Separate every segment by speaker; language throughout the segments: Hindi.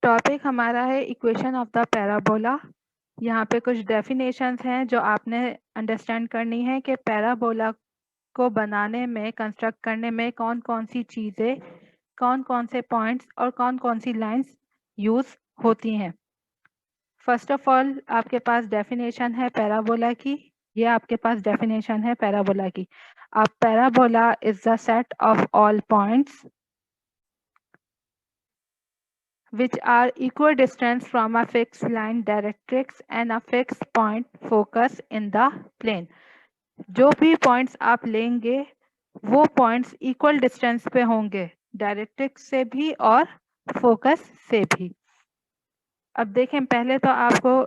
Speaker 1: टॉपिक हमारा है इक्वेशन ऑफ द पैराबोला। यहाँ पे कुछ डेफिनेशंस हैं जो आपने अंडरस्टैंड करनी है कि पैराबोला को बनाने में, कंस्ट्रक्ट करने में कौन कौन सी चीज़ें, कौन कौन से पॉइंट्स और कौन कौन सी लाइंस यूज़ होती हैं। फर्स्ट ऑफ ऑल आपके पास डेफिनेशन है पैराबोला की। ये आपके पास डेफिनेशन है पैराबोला की। अब parabola is the set of all points which are equidistant from a fixed line directrix and a fixed point focus in the plane। जो भी पॉइंट्स आप लेंगे वो पॉइंट्स इक्वल डिस्टेंस पे होंगे, डायरेक्ट्रिक्स से भी और फोकस से भी। अब देखें, पहले तो आपको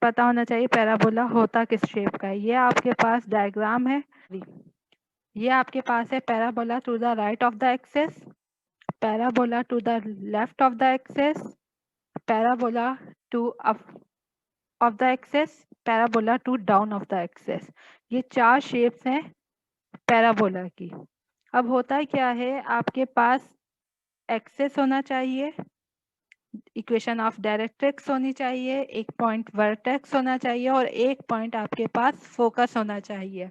Speaker 1: पता होना चाहिए पैराबोला होता किस शेप का है। ये आपके पास डायग्राम है, ये आपके पास है parabola to the right of the axis, parabola to the left of the axis, parabola to up of the axis, parabola to down of the axis। ये चार शेप्स हैं पैराबोला की। अब होता है क्या है, आपके पास एक्सेस होना चाहिए, इक्वेशन ऑफ डायरेक्ट्रिक्स होनी चाहिए, एक पॉइंट वर्टेक्स होना चाहिए और एक पॉइंट आपके पास फोकस होना चाहिए।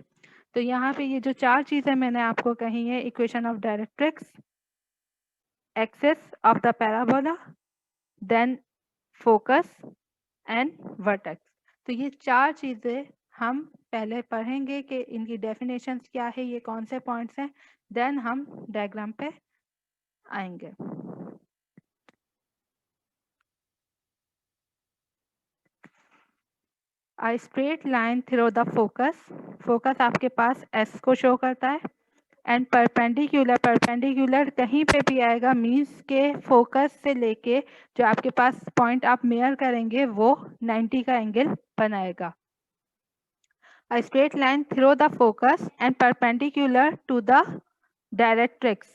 Speaker 1: तो यहाँ पे ये जो चार चीजें मैंने आपको कही है, equation of directrix, axis of the parabola, then focus and vertex. तो ये चार चीजें हम पहले पढ़ेंगे कि इनकी डेफिनेशंस क्या है, ये कौन से पॉइंट्स हैं, देन हम डायग्राम पे आएंगे। I straight line through the focus, focus आपके पास एस को शो करता है, एंड परपेंडिकुलर, परपेंडिकुलर कहीं पे भी आएगा मीन्स के फोकस से लेके जो आपके पास पॉइंट आप मेयर करेंगे वो 90 का एंगल बनाएगा। A straight line through the focus and perpendicular to the directrix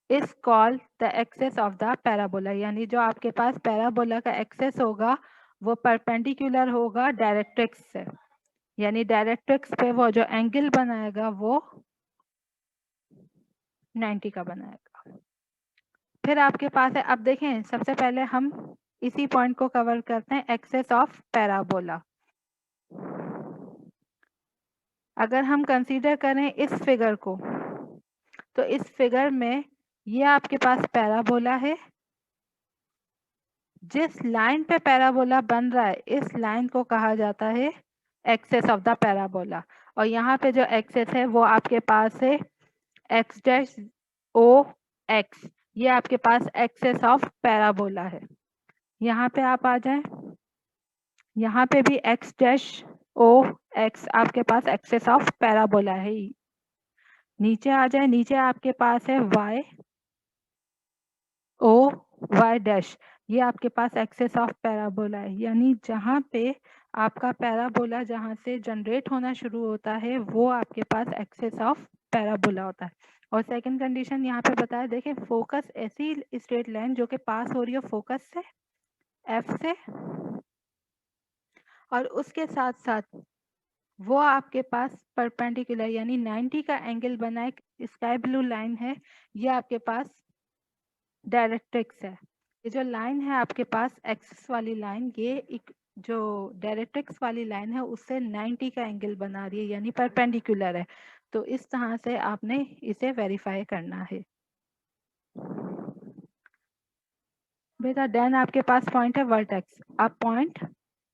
Speaker 1: is called the axis of the parabola। यानी जो आपके पास पैराबोला का एक्सेस होगा वो परपेंडिकुलर होगा डायरेक्ट्रिक्स से, यानी डायरेक्ट्रिक्स पे वो जो एंगल बनाएगा वो 90 का बनाएगा। फिर आपके पास है, अब देखें सबसे पहले हम इसी पॉइंट को कवर करते हैं, एक्सेस ऑफ पैराबोला। अगर हम कंसीडर करें इस फिगर को, तो इस फिगर में ये आपके पास पैराबोला है, जिस लाइन पे पैराबोला बन रहा है इस लाइन को कहा जाता है एक्सेस ऑफ द पैराबोला। और यहाँ पे जो एक्सेस है वो आपके पास है एक्स डैश ओ एक्स, ये आपके पास एक्सेस ऑफ पैराबोला है। यहाँ पे आप आ जाएं, यहाँ पे भी एक्स डैश ओ एक्स आपके पास एक्सेस ऑफ पैराबोला है। नीचे आ जाए, नीचे आपके पास है वाई ओ वाई डैश, ये आपके पास एक्सेस ऑफ पैराबोला है। यानी जहाँ पे आपका पैराबोला जहाँ से जनरेट होना शुरू होता है वो आपके पास एक्सेस ऑफ पैराबोला होता है। और सेकंड कंडीशन यहाँ पे बताया, देखें फोकस ऐसी स्ट्रेट लाइन जो कि पास हो रही है फोकस से, एफ से, और उसके साथ साथ वो आपके पास परपेंडिकुलर यानी 90 का एंगल बना एक स्काई ब्लू लाइन है, ये आपके पास डायरेक्ट्रिक्स है। ये जो लाइन है आपके पास एक्सिस वाली लाइन, ये एक जो डायरेक्ट्रिक्स वाली लाइन है उससे 90 का एंगल बना रही है यानी परपेंडिकुलर है। तो इस तरह से आपने इसे वेरीफाई करना है बेटा। देन आपके पास पॉइंट है vertex, a point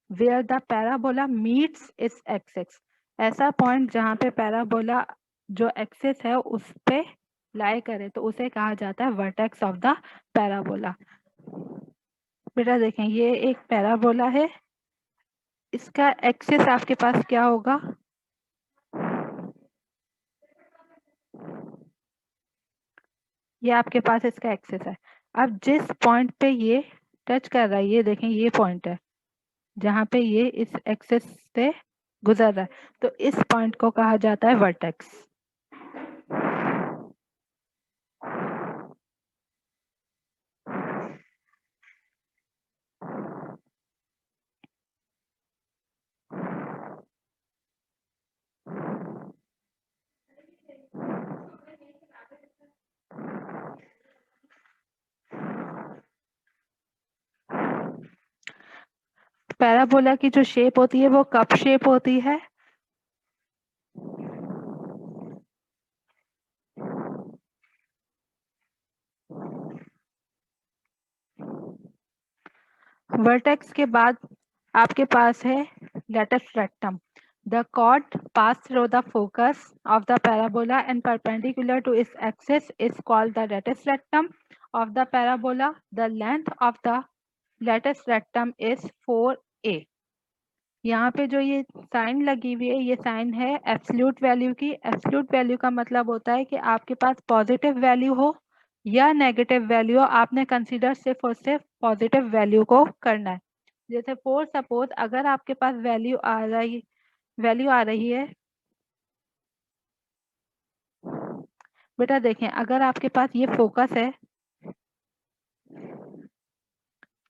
Speaker 1: where the parabola meets its axis, ऐसा पॉइंट जहाँ पे पैराबोला जो एक्सिस है उस पे लाई करे तो उसे कहा जाता है वर्टेक्स ऑफ द पैराबोला। बेटा देखें ये एक पैराबोला है, इसका एक्सिस आपके पास क्या होगा, ये आपके पास इसका एक्सिस है। अब जिस पॉइंट पे ये टच कर रहा है, ये देखें ये पॉइंट है जहाँ पे ये इस एक्सिस से गुजर रहा है, तो इस पॉइंट को कहा जाता है वर्टेक्स। पैराबोला की जो शेप होती है वो कप शेप होती है। वर्टेक्स के बाद आपके पास है latus rectum. The chord passed through the focus of the parabola and perpendicular to its axis is called the latus rectum of the parabola. The length of the latus rectum is 4a. यहाँ पे जो ये साइन लगी हुई है ये साइन है एब्सोल्यूट वैल्यू की। एब्सोल्यूट वैल्यू का मतलब होता है कि आपके पास पॉजिटिव वैल्यू हो या नेगेटिव वैल्यू हो, आपने कंसीडर सिर्फ और सिर्फ पॉजिटिव वैल्यू को करना है। जैसे फॉर सपोज अगर आपके पास वैल्यू आ रही है, बेटा देखें अगर आपके पास ये फोकस है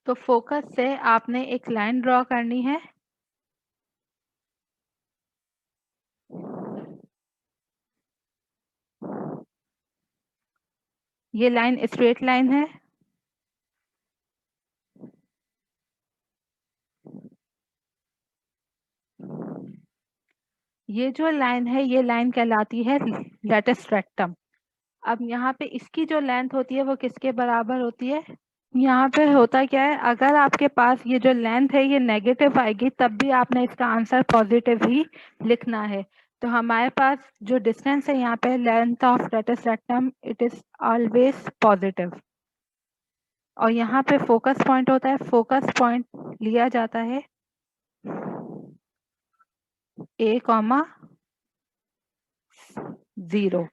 Speaker 1: तो फोकस से आपने एक लाइन ड्रॉ करनी है। ये लाइन स्ट्रेट लाइन है। ये जो लाइन है ये लाइन कहलाती है लेटस रेक्टम। अब यहाँ पे इसकी जो लेंथ होती है वो किसके बराबर होती है? यहाँ पे होता क्या है, अगर आपके पास ये जो लेंथ है ये नेगेटिव आएगी तब भी आपने इसका आंसर पॉजिटिव ही लिखना है। तो हमारे पास जो डिस्टेंस है यहाँ पे length of latus rectum it is always positive. और यहाँ पे फोकस पॉइंट होता है, फोकस पॉइंट लिया जाता है a, 0।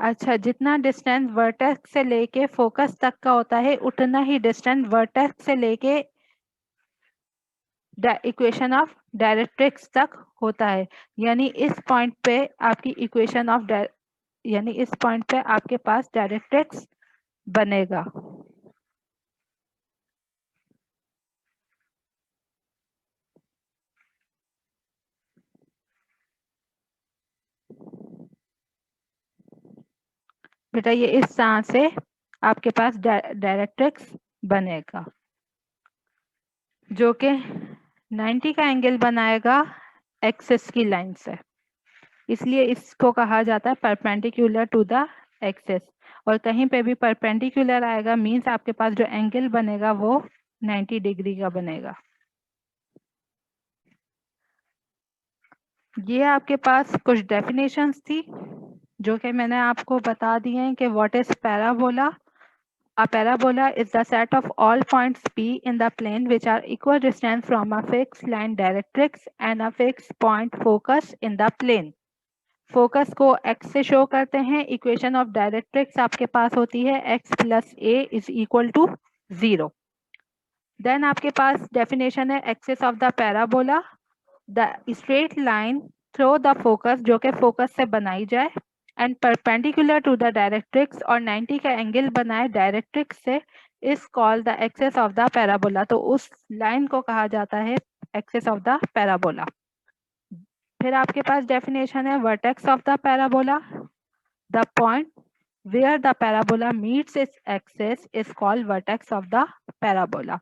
Speaker 1: अच्छा, जितना डिस्टेंस वर्टेक्स से लेके फोकस तक का होता है उतना ही डिस्टेंस वर्टेक्स से लेके इक्वेशन ऑफ डायरेक्ट्रिक्स तक होता है। यानी इस पॉइंट पे आपकी इक्वेशन ऑफ यानी इस पॉइंट पे आपके पास डायरेक्ट्रिक्स बनेगा। बेटा ये इस तरह से आपके पास डायरेक्ट्रिक्स बनेगा जो कि 90 का एंगल बनाएगा एक्सिस की लाइन से, इसलिए इसको कहा जाता है परपेंडिकुलर टू द एक्सिस। और कहीं पे भी परपेंडिकुलर आएगा मींस आपके पास जो एंगल बनेगा वो 90 डिग्री का बनेगा। ये आपके पास कुछ डेफिनेशंस थी जो कि मैंने आपको बता दी हैं कि what is parabola. A parabola is the set of all points P in the plane which are equal distance from a fixed line directrix and a fixed point focus in the plane. Focus को x से शो करते हैं। इक्वेशन ऑफ डायरेक्ट्रिक्स आपके पास होती है x plus a is equal to 0। Then आपके पास डेफिनेशन है axis of the parabola, the straight line through the focus जो कि फोकस से बनाई जाए and perpendicular to the directrix और 90 का एंगल बनाए डायरेक्ट्रिक्स से is called the axis of the parabola. तो उस लाइन को कहा जाता है एक्सिस ऑफ द पैराबोला। फिर आपके पास डेफिनेशन है vertex of the parabola, the point where the parabola meets its axis is called vertex of the parabola।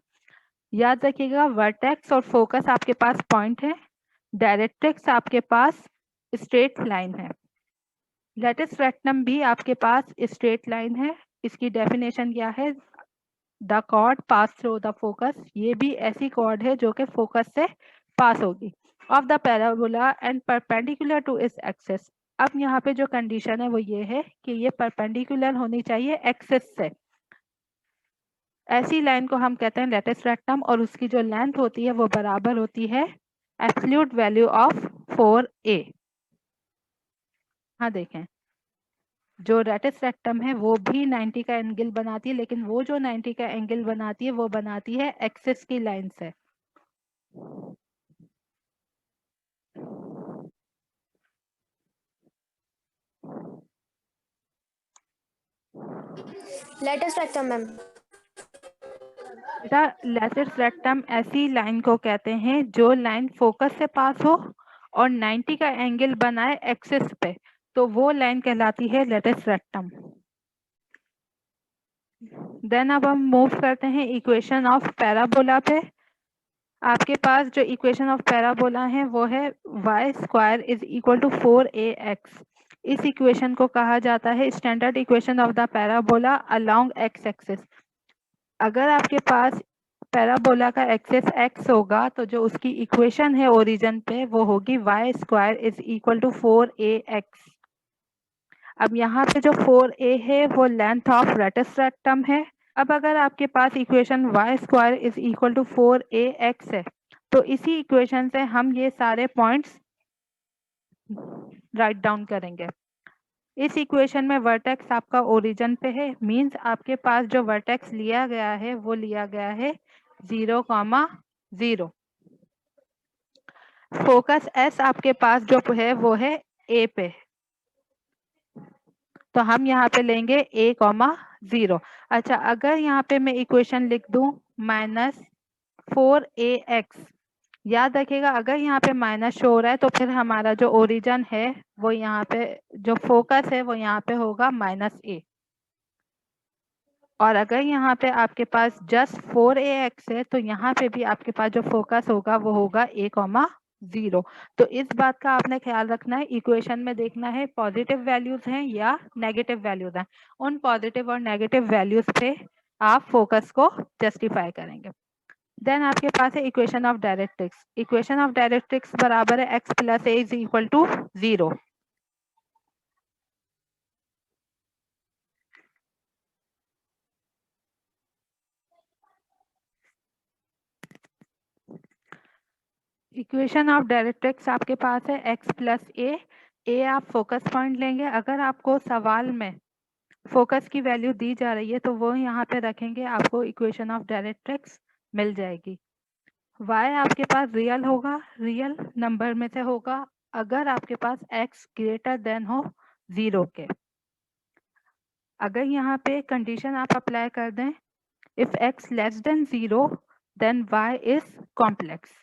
Speaker 1: याद रखिएगा वर्टेक्स और फोकस आपके पास पॉइंट है, डायरेक्ट्रिक्स आपके पास स्ट्रेट लाइन है, लेटिस रेक्टम भी आपके पास स्ट्रेट लाइन है। इसकी डेफिनेशन क्या है? The chord pass through the focus, ये भी ऐसी कॉर्ड है जो कि फोकस से पास होगी, of the parabola and perpendicular to its axis. अब यहाँ पे जो कंडीशन है वो ये है कि ये परपेंडिकुलर होनी चाहिए एक्सिस से। ऐसी लाइन को हम कहते हैं लेटिस रेक्टम और उसकी जो लेंथ होती है वो बराबर होती है एब्सोल्यूट वैल्यू ऑफ 4a। हाँ देखें, जो लेटिस रेक्टम है वो भी 90 का एंगल बनाती है, लेकिन वो जो 90 का एंगल बनाती है वो बनाती है एक्सिस की लाइन से।
Speaker 2: Latus rectum ma'am.
Speaker 1: बेटा लेटिस रेक्टम ऐसी लाइन को कहते हैं जो लाइन फोकस से पास हो और 90 का एंगल बनाए एक्सिस पे, तो वो लाइन कहलाती है लेटिस रेक्टम। देन अब हम मूव करते हैं इक्वेशन ऑफ पैराबोला पे। आपके पास जो इक्वेशन ऑफ पैराबोला है वो है Y square is equal to 4ax। इस इक्वेशन को कहा जाता है standard equation of the parabola along X axis. अगर आपके पास पैराबोला का एक्सेस x होगा तो जो उसकी इक्वेशन है ओरिजिन पे वो होगी Y square is equal to 4ax। अब यहाँ पे जो 4a है वो लेंथ ऑफ रेटस रेक्टम है। अब अगर आपके पास equation Y square is equal to 4ax है तो इसी इक्वेशन से हम ये सारे पॉइंट्स राइट डाउन करेंगे। इस इक्वेशन में वर्टेक्स आपका ओरिजिन पे है, मींस आपके पास जो वर्टेक्स लिया गया है वो लिया गया है 0,0। फोकस एस आपके पास जो है वो है ए पे, तो हम यहाँ पे लेंगे a,0। अच्छा, अगर यहाँ पे मैं इक्वेशन लिख दूं -4ax, याद रखिएगा अगर यहाँ पे माइनस शो हो रहा है तो फिर हमारा जो ओरिजिन है वो यहाँ पे, जो फोकस है वो यहाँ पे होगा -a। और अगर यहाँ पे आपके पास जस्ट 4ax है तो यहाँ पे भी आपके पास जो फोकस होगा वो होगा a,0। तो इस बात का आपने ख्याल रखना है, इक्वेशन में देखना है पॉजिटिव वैल्यूज हैं या नेगेटिव वैल्यूज हैं। उन पॉजिटिव और नेगेटिव वैल्यूज पे आप फोकस को जस्टिफाई करेंगे। देन आपके पास है equation of directrix. Equation of directrix बराबर है x plus A is equal to 0। Equation of directrix आपके पास है x प्लस ए आप फोकस पॉइंट लेंगे। अगर आपको सवाल में फोकस की वैल्यू दी जा रही है तो वो यहाँ पे रखेंगे, आपको इक्वेशन ऑफ डायरेक्ट्रिक्स मिल जाएगी। y आपके पास रियल होगा, रियल नंबर में से होगा अगर आपके पास x ग्रेटर देन हो 0 के। अगर यहाँ पे कंडीशन आप अप्लाई कर दें if x less than 0 then y is complex।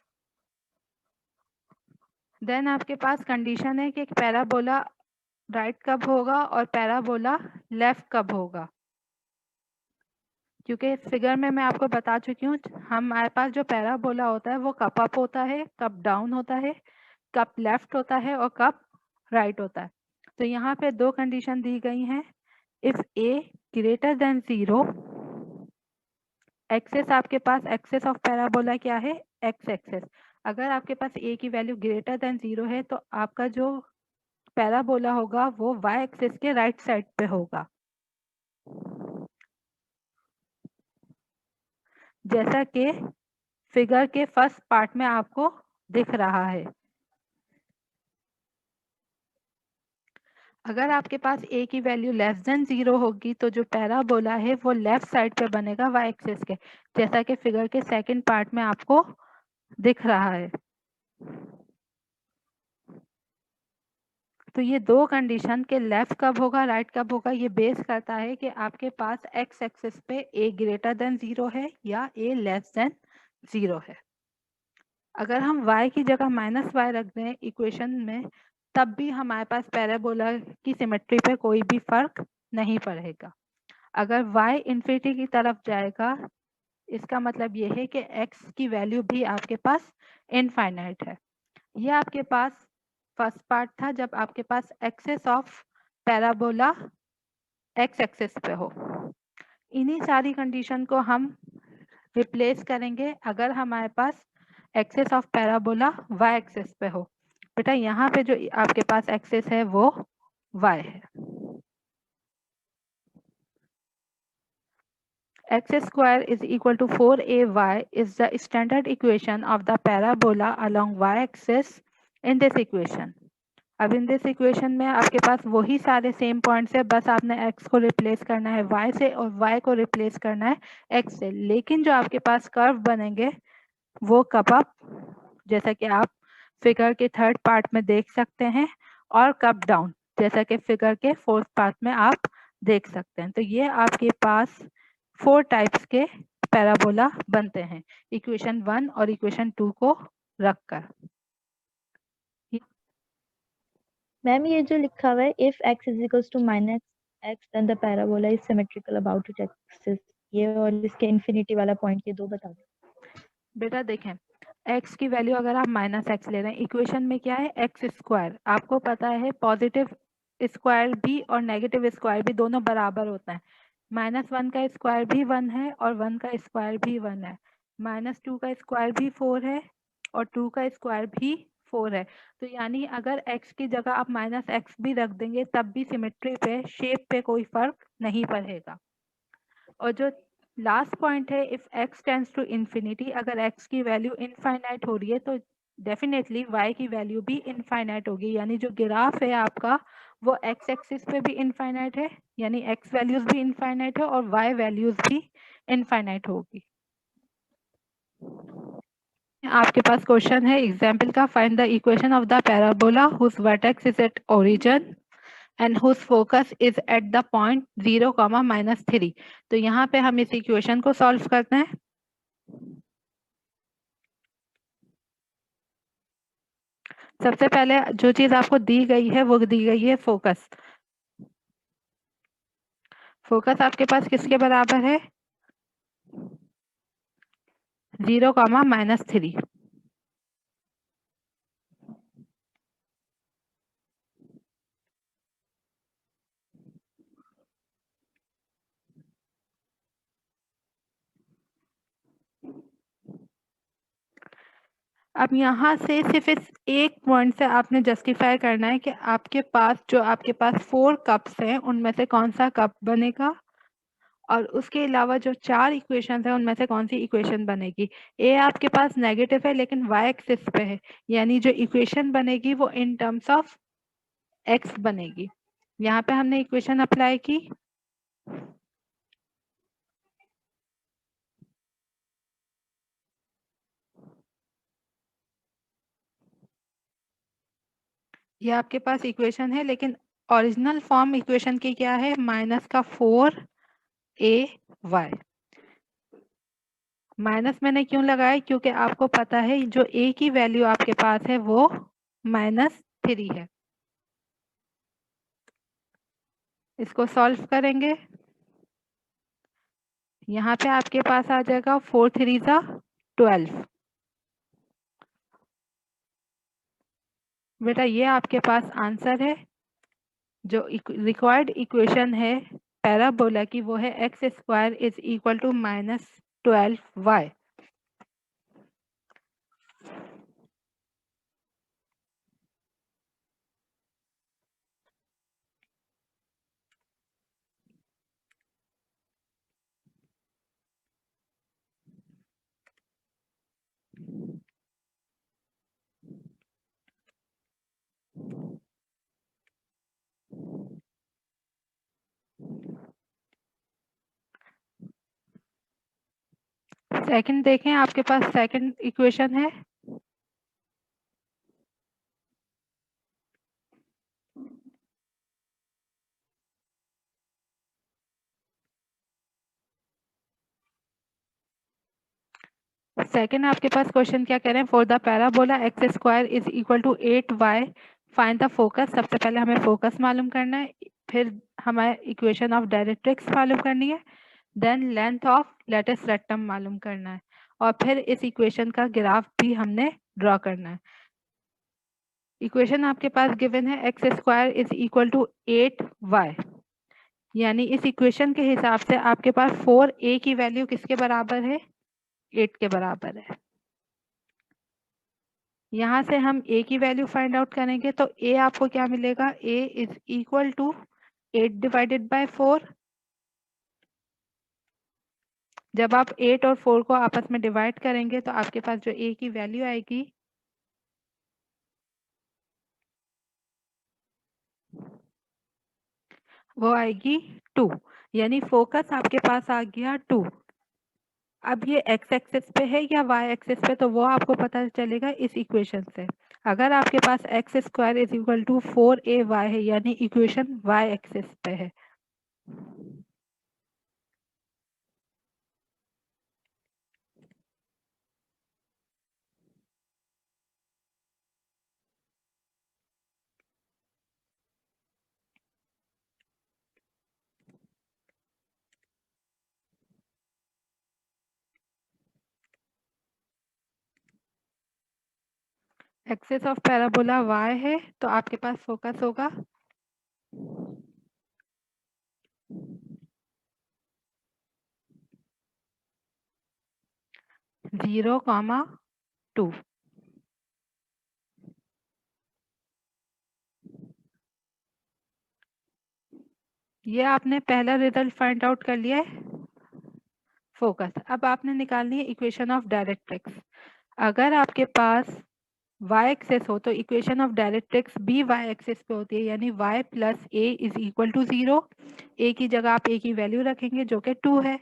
Speaker 1: Then आपके पास कंडीशन है कि पैराबोला राइट कब होगा और पैराबोला लेफ्ट कब होगा, क्योंकि फिगर में मैं आपको बता चुकी हूँ हमारे पास जो पैराबोला होता है वो कब अप होता है, कब डाउन होता है, कब लेफ्ट होता है और कब राइट होता है। तो यहाँ पे दो कंडीशन दी गई हैं। If a greater than 0, axis आपके पास एक्सेस ऑफ पैराबोला क्या है, एक्स एक्सेस। अगर आपके पास a की वैल्यू ग्रेटर देन 0 है तो आपका जो पैराबोला होगा वो y एक्सेस के राइट साइड पे होगा, जैसा कि फिगर के फर्स्ट पार्ट में आपको दिख रहा है। अगर आपके पास a की वैल्यू लेस देन 0 होगी तो जो पैराबोला है वो लेफ्ट साइड पे बनेगा y एक्सेस के, जैसा कि फिगर के सेकंड पार्ट में आपको दिख रहा है। तो ये दो कंडीशन के लेफ्ट कब होगा राइट कब होगा ये बेस करता है कि आपके पास x एक्सिस पे a ग्रेटर देन 0 है या a लेस देन 0 है। अगर हम y की जगह -y रख दें इक्वेशन में तब भी हमारे पास पैराबोला की सिमेट्री पे कोई भी फर्क नहीं पड़ेगा। अगर y इन्फिनिटी की तरफ जाएगा इसका मतलब ये है कि x की वैल्यू भी आपके पास इनफाइनाइट है। ये आपके पास फर्स्ट पार्ट था जब आपके पास axis of parabola x axis पे हो। इन्हीं सारी कंडीशन को हम रिप्लेस करेंगे अगर हमारे पास axis of parabola y axis पे हो। बेटा यहाँ पे जो आपके पास एक्सेस है वो y है। x square is equal to 4ay is the standard equation of the parabola along y axis in this equation। अब इन दिस इक्वेशन में आपके पास वही सारे सेम पॉइंट्स है, बस आपने x को रिप्लेस करना है y से और y को रिप्लेस करना है x से। लेकिन जो आपके पास कर्व बनेंगे वो कब अप, जैसा कि आप फिगर के थर्ड पार्ट में देख सकते हैं, और कब डाउन जैसा कि फिगर के फोर्थ पार्ट में आप देख सकते हैं। तो ये आपके पास 4 टाइप्स के पैराबोला बनते हैं इक्वेशन 1 और इक्वेशन 2 को रखकर।
Speaker 2: मैम ये जो लिखा हुआ है if x is equals to minus x, then the parabola is symmetrical about its axis. ये और इसके infinity वाला point ये दो बता दो।
Speaker 1: बेटा देखें, x की वैल्यू अगर आप -x ले रहे हैं, इक्वेशन में क्या है एक्स स्क्वायर, आपको पता है पॉजिटिव स्क्वायर भी और नेगेटिव स्क्वायर भी दोनों बराबर होता है। -1 का स्क्वायर भी 1 है और 1 का स्क्वायर भी 1 है। -2 का स्क्वायर भी 4 है और 2 का स्क्वायर भी 4 है। तो यानी अगर x की जगह आप -x भी रख देंगे तब भी सिमेट्री पे, शेप पे कोई फर्क नहीं पड़ेगा। और जो लास्ट पॉइंट है, if x tends to infinity, अगर x की वैल्यू इनफाइनाइट हो रही है तो डेफिनेटली y की वैल्यू भी इनफाइनाइट होगी। यानी जो ग्राफ है आपका वो x एक्सिस पे भी इनफाइनाइट है, यानी x वैल्यूज भी इनफाइनाइट है और y वैल्यूज भी इनफाइनाइट होगी। आपके पास क्वेश्चन है एग्जाम्पल का, find the equation of the parabola whose vertex is at origin and whose focus is at the point 0, -3। तो यहाँ पे हम इस इक्वेशन को सॉल्व करते हैं। सबसे पहले जो चीज आपको दी गई है वो दी गई है फोकस। फोकस आपके पास किसके बराबर है 0, -3। अब यहाँ से सिर्फ इस एक पॉइंट से आपने जस्टिफाई करना है कि आपके पास जो आपके पास 4 कप्स हैं उनमें से कौन सा कप बनेगा और उसके अलावा जो 4 इक्वेशन है उनमें से कौन सी इक्वेशन बनेगी। ए आपके पास नेगेटिव है लेकिन वाई एक्सिस पे है, यानी जो इक्वेशन बनेगी वो इन टर्म्स ऑफ एक्स बनेगी। यहाँ पे हमने इक्वेशन अप्लाई की, ये आपके पास इक्वेशन है लेकिन ओरिजिनल फॉर्म इक्वेशन की क्या है -4 a y। माइनस मैंने क्यों लगाया, क्योंकि आपको पता है जो a की वैल्यू आपके पास है वो -3 है। इसको सॉल्व करेंगे, यहाँ पे आपके पास आ जाएगा 4 3 ज़ा 12। बेटा ये आपके पास आंसर है। जो रिक्वायर्ड इक्वेशन है पैराबोला की वो है x² is equal to -12y। Second देखें, आपके पास सेकंड इक्वेशन है, सेकंड आपके पास क्वेश्चन क्या कह रहे हैं, for the parabola x² is equal to 8y find the focus. सबसे पहले हमें फोकस मालूम करना है, फिर हमें इक्वेशन ऑफ डायरेक्ट्रिक्स मालूम करनी है, then length of latus rectum मालूम करना है और फिर इस इक्वेशन का ग्राफ भी हमने ड्रॉ करना है। इक्वेशन आपके पास गिवन है x² is equal to 8y, यानी इस इक्वेशन के हिसाब से आपके पास 4a की वैल्यू किसके बराबर है 8 के बराबर है। यहाँ से हम a की वैल्यू फाइंड आउट करेंगे तो a आपको क्या मिलेगा, a is equal to 8 divided by 4। जब आप 8 और 4 को आपस में डिवाइड करेंगे तो आपके पास जो a की वैल्यू आएगी वो आएगी 2, यानी फोकस आपके पास आ गया 2। अब ये x एक्सिस पे है या y एक्सिस पे, तो वो आपको पता चलेगा इस इक्वेशन से। अगर आपके पास x² is equal to 4a y है यानी इक्वेशन y एक्सिस पे है। एक्सिस ऑफ पैराबोला y है तो आपके पास फोकस होगा 0, 2। ये आपने पहला रिजल्ट फाइंड आउट कर लिया है, फोकस। अब आपने निकालनी है इक्वेशन ऑफ डायरेक्ट्रिक्स। अगर आपके पास y एक्सेस हो तो इक्वेशन ऑफ डायरेक्ट्रिक्स भी y एक्सेस पे होती है, यानी y plus a is equal to 0। a की जगह आप a की वैल्यू रखेंगे जो कि 2 है।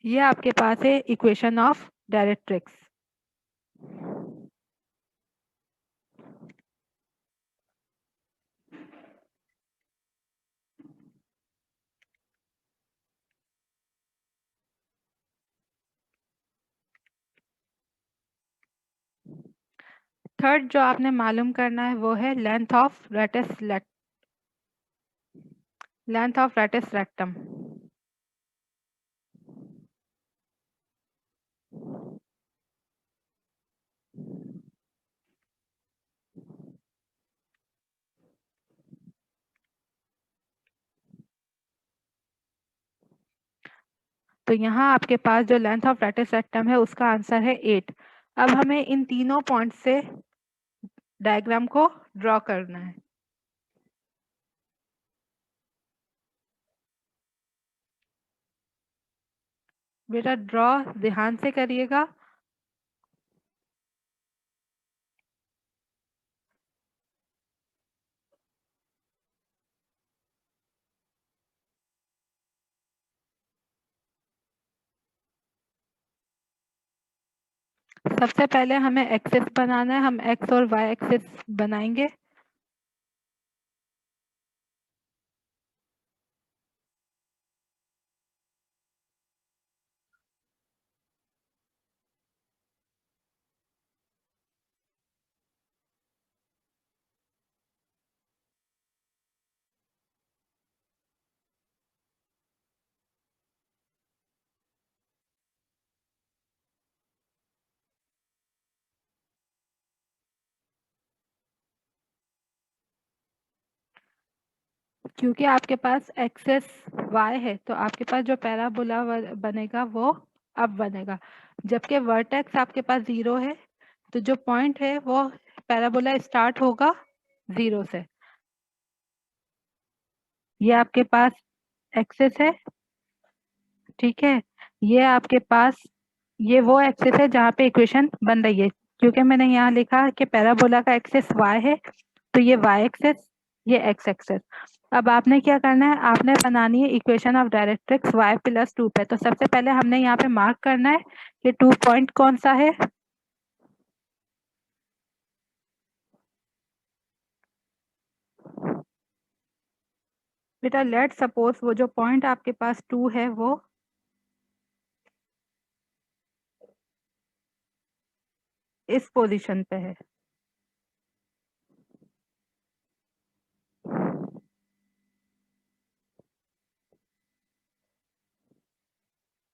Speaker 1: ये आपके पास है इक्वेशन ऑफ डायरेक्ट्रिक्स। थर्ड जो आपने मालूम करना है वो है लेंथ ऑफ रेटिस रेक्टम। तो यहाँ आपके पास जो लेंथ ऑफ रेटिस रेक्टम है उसका आंसर है 8। अब हमें इन तीनों पॉइंट से डायग्राम को ड्रॉ करना है। बेटा ड्रॉ ध्यान से करिएगा। सबसे पहले हमें एक्सिस बनाना है, हम एक्स और वाई एक्सिस बनाएंगे। क्योंकि आपके पास एक्सेस y है तो आपके पास जो पैराबोला बनेगा वो अब बनेगा, जबकि वर्टेक्स आपके पास 0 है तो जो पॉइंट है वो पैराबोला स्टार्ट होगा 0 से। ये आपके पास एक्सेस है, ठीक है। ये आपके पास ये वो एक्सेस है जहाँ पे इक्वेशन बन रही है। क्योंकि मैंने यहाँ लिखा कि पैराबोला का एक्सेस y है तो ये y एक्सेस, ये x एक्सेस। अब आपने क्या करना है, आपने बनानी है equation of directrix y plus 2 पे। तो सबसे पहले हमने यहाँ पे मार्क करना है कि 2 पॉइंट कौन सा है। बेटा लेट सपोज वो जो पॉइंट आपके पास 2 है वो इस पोजीशन पे है।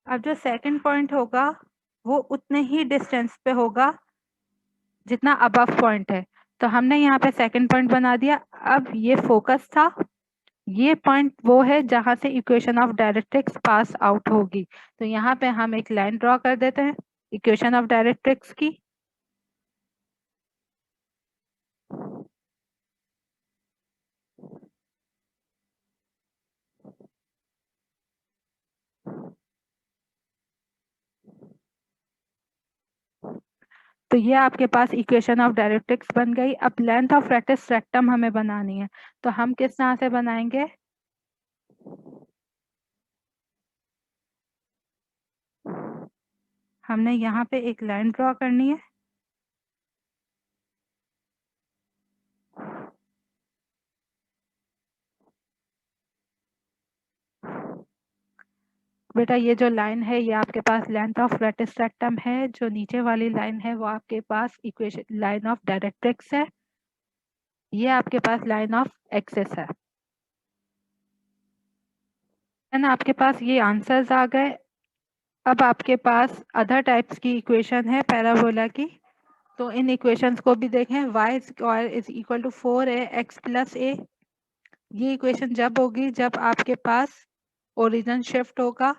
Speaker 1: अब जो सेकंड पॉइंट होगा वो उतने ही डिस्टेंस पे होगा जितना अबव पॉइंट है। तो हमने यहाँ पे सेकंड पॉइंट बना दिया। अब ये फोकस था, ये पॉइंट वो है जहां से equation of directrix pass out होगी। तो यहाँ पे हम एक लाइन ड्रॉ कर देते हैं इक्वेशन ऑफ डायरेक्ट्रिक्स की। तो ये आपके पास इक्वेशन ऑफ डायरेक्ट्रिक्स बन गई। अब लेंथ ऑफ रेटिस रेक्टम हमें बनानी है, तो हम किस तरह से बनाएंगे। हमने यहाँ पे एक लाइन ड्रॉ करनी है। बेटा ये जो लाइन है ये आपके पास लेंथ ऑफ रेटिस रेक्टम है, जो नीचे वाली लाइन है वो आपके पास इक्वेशन लाइन ऑफ डायरेक्ट्रिक्स है, ये आपके पास लाइन ऑफ एक्सिस है। आपके पास ये आंसर्स आ गए। अब आपके पास अदर टाइप्स की इक्वेशन है पैराबोला की, तो इन इक्वेशंस को भी देखें। y square is equal to 4ax plus a। ये इक्वेशन जब होगी जब आपके पास ओरिजिन शिफ्ट होगा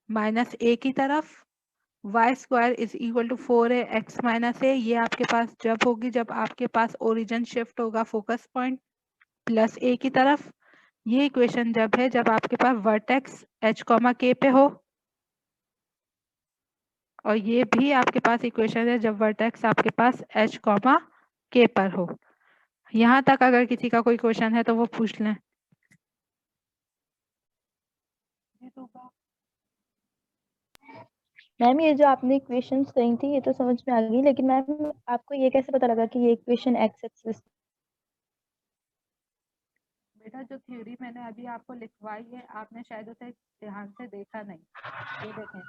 Speaker 1: -a की तरफ। y square is equal to 4ax minus a, ये आपके पास जब होगी जब आपके पास ओरिजिन शिफ्ट होगा फोकस पॉइंट प्लस a की तरफ। ये इक्वेशन जब है जब आपके पास वर्टेक्स h, k पे हो, और ये भी आपके पास इक्वेशन है जब वर्टेक्स आपके पास h, k पर हो। यहाँ तक अगर किसी का कोई क्वेश्चन है तो वो पूछ लें।
Speaker 2: मैम ये जो आपने इक्वेशंस कही थी ये तो समझ में आ गई, लेकिन मैम आपको ये कैसे पता लगा कि ये इक्वेशन एक्स एक्सिस?
Speaker 1: बेटा जो थ्योरी मैंने अभी आपको लिखवाई है आपने शायद उसे ध्यान से देखा नहीं। ये देखें,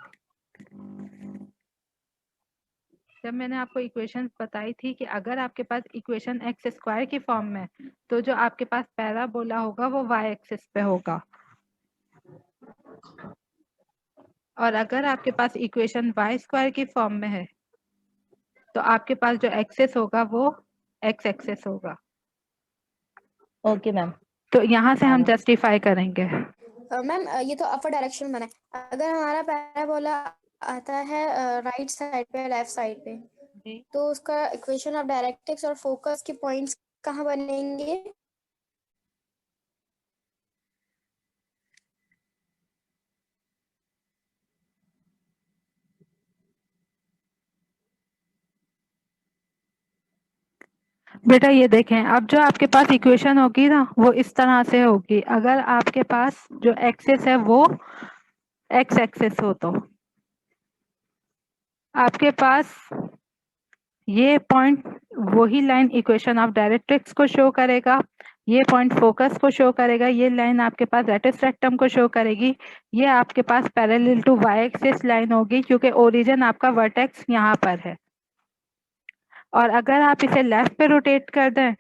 Speaker 1: जब मैंने आपको इक्वेशन बताई थी कि अगर आपके पास इक्वेशन एक्स स्क्वायर की फॉर्म में, तो जो आपके पास पैराबोला होगा वो वाई एक्सिस पे होगा, और अगर आपके पास इक्वेशन वाई स्क्वायर की फॉर्म में है तो आपके पास जो एक्सेस होगा वो एक्स एक्सेस होगा।
Speaker 2: Okay ma'am.
Speaker 1: तो यहाँ से हम जस्टिफाई करेंगे।
Speaker 3: मैम ये तो अपर डायरेक्शन बना है, अगर हमारा पैराबोला आता है राइट साइड पे लेफ्ट साइड पे, तो उसका इक्वेशन ऑफ डायरेक्ट्रिक्स और फोकस के पॉइंट्स कहाँ बनेंगे?
Speaker 1: बेटा ये देखें, अब जो आपके पास इक्वेशन होगी ना वो इस तरह से होगी। अगर आपके पास जो एक्सेस है वो एक्स एक्सेस हो तो आपके पास ये पॉइंट वही लाइन इक्वेशन ऑफ डायरेक्ट्रिक्स को शो करेगा, ये पॉइंट फोकस को शो करेगा, ये लाइन आपके पास रेडियस रेक्टम को शो करेगी, ये आपके पास parallel to Y axis line होगी क्योंकि ओरिजिन आपका वर्टेक्स यहाँ पर है। और अगर आप इसे लेफ्ट पे रोटेट कर दें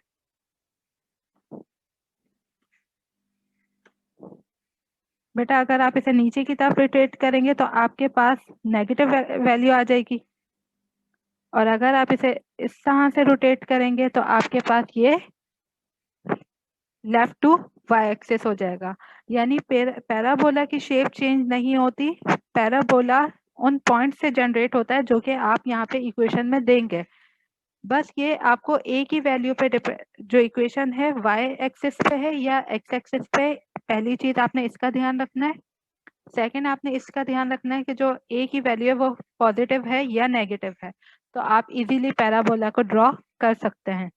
Speaker 1: बेटा, अगर आप इसे नीचे की तरफ रोटेट करेंगे तो आपके पास नेगेटिव वैल्यू आ जाएगी, और अगर आप इसे इस तरह से रोटेट करेंगे तो आपके पास ये लेफ्ट टू वाई एक्सिस हो जाएगा। यानी पैराबोला की शेप चेंज नहीं होती, पैराबोला उन पॉइंट से जनरेट होता है जो कि आप यहाँ पे इक्वेशन में देंगे। बस ये आपको ए की वैल्यू पे जो इक्वेशन है वाई एक्सिस पे है या एक्स एक्सिस पे, पहली चीज आपने इसका ध्यान रखना है। सेकंड आपने इसका ध्यान रखना है कि जो ए की वैल्यू है वो पॉजिटिव है या नेगेटिव है, तो आप इजीली पैराबोला को ड्रॉ कर सकते हैं।